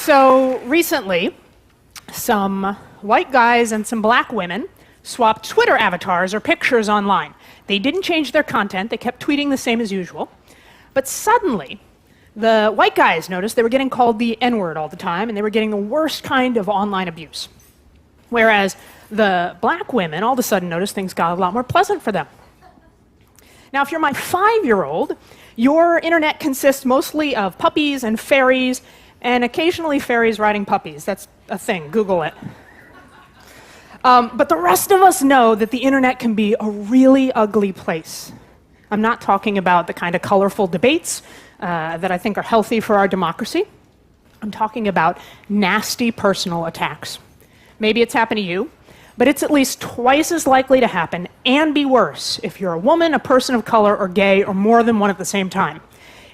So recently, some white guys and some black women swapped Twitter avatars or pictures online. They didn't change their content, they kept tweeting the same as usual. But suddenly, the white guys noticed they were getting called the N-word all the time, and they were getting the worst kind of online abuse. Whereas the black women all of a sudden noticed things got a lot more pleasant for them. Now, if you're my 5-year-old, your internet consists mostly of puppies and fairies, and occasionally fairies riding puppies. That's a thing, Google it. But the rest of us know that the internet can be a really ugly place. I'm not talking about the kind of colorful debates that I think are healthy for our democracy. I'm talking about nasty personal attacks. Maybe it's happened to you, but it's at least twice as likely to happen and be worse if you're a woman, a person of color, or gay, or more than one at the same time.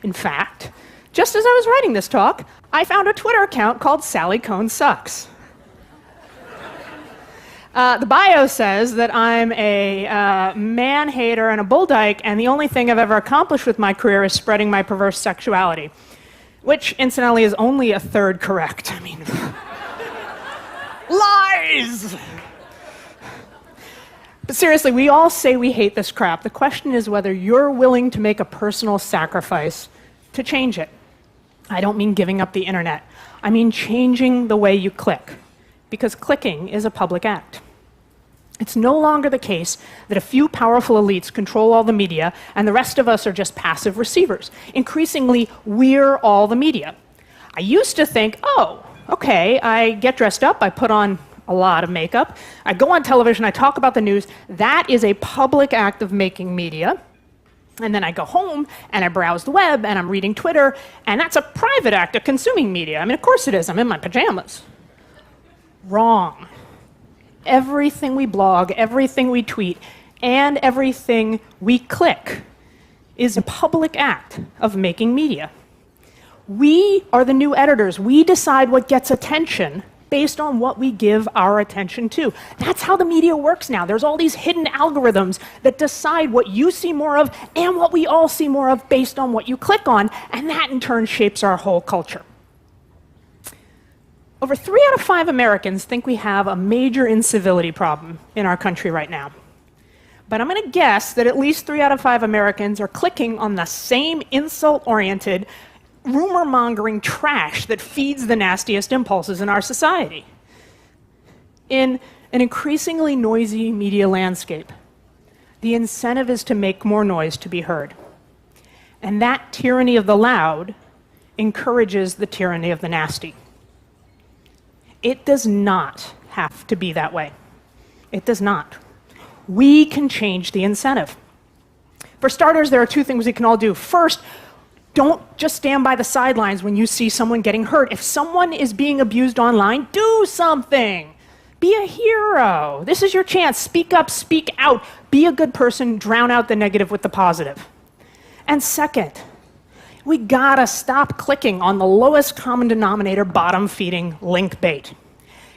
In fact, just as I was writing this talk, I found a Twitter account called Sally Kohn Sucks. The bio says that I'm a man-hater and a bull dyke, and the only thing I've ever accomplished with my career is spreading my perverse sexuality, which, incidentally, is only a third correct. I mean, lies! But seriously, we all say we hate this crap. The question is whether you're willing to make a personal sacrifice to change it. I don't mean giving up the internet. I mean changing the way you click, because clicking is a public act. It's no longer the case that a few powerful elites control all the media and the rest of us are just passive receivers. Increasingly, we're all the media. I used to think, oh, okay, I get dressed up, I put on a lot of makeup, I go on television, I talk about the news. That is a public act of making media. And then I go home and I browse the web and I'm reading Twitter, and that's a private act of consuming media. I mean, of course it is, I'm in my pajamas. Wrong. Everything we blog, everything we tweet, and everything we click is a public act of making media. We are the new editors. We decide what gets attention based on what we give our attention to. That's how the media works now. There's all these hidden algorithms that decide what you see more of and what we all see more of based on what you click on, and that in turn shapes our whole culture. Over 3 out of 5 Americans think we have a major incivility problem in our country right now. But I'm going to guess that at least 3 out of 5 Americans are clicking on the same insult-oriented, rumor-mongering trash that feeds the nastiest impulses in our society. In an increasingly noisy media landscape, the incentive is to make more noise to be heard. And that tyranny of the loud encourages the tyranny of the nasty. It does not have to be that way. It does not. We can change the incentive. For starters, there are 2 things we can all do. First, don't just stand by the sidelines when you see someone getting hurt. If someone is being abused online, do something. Be a hero. This is your chance. Speak up, speak out. Be a good person. Drown out the negative with the positive. And second, we gotta stop clicking on the lowest common denominator, bottom-feeding link bait.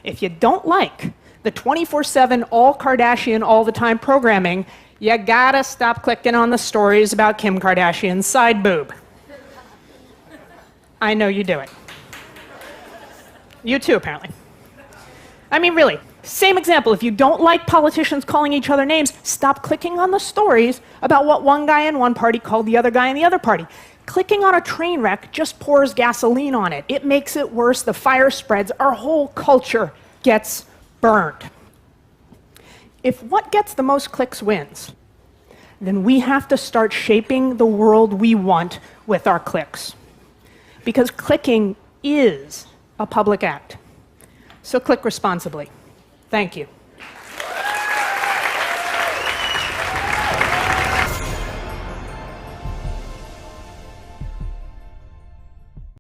If you don't like the 24/7 all Kardashian all the time programming, you gotta stop clicking on the stories about Kim Kardashian's side boob. I know you do it. You too, apparently. I mean, really, same example. If you don't like politicians calling each other names, stop clicking on the stories about what one guy in one party called the other guy in the other party. Clicking on a train wreck just pours gasoline on it. It makes it worse. The fire spreads. Our whole culture gets burned. If what gets the most clicks wins, then we have to start shaping the world we want with our clicks. Because clicking is a public act. So click responsibly. Thank you.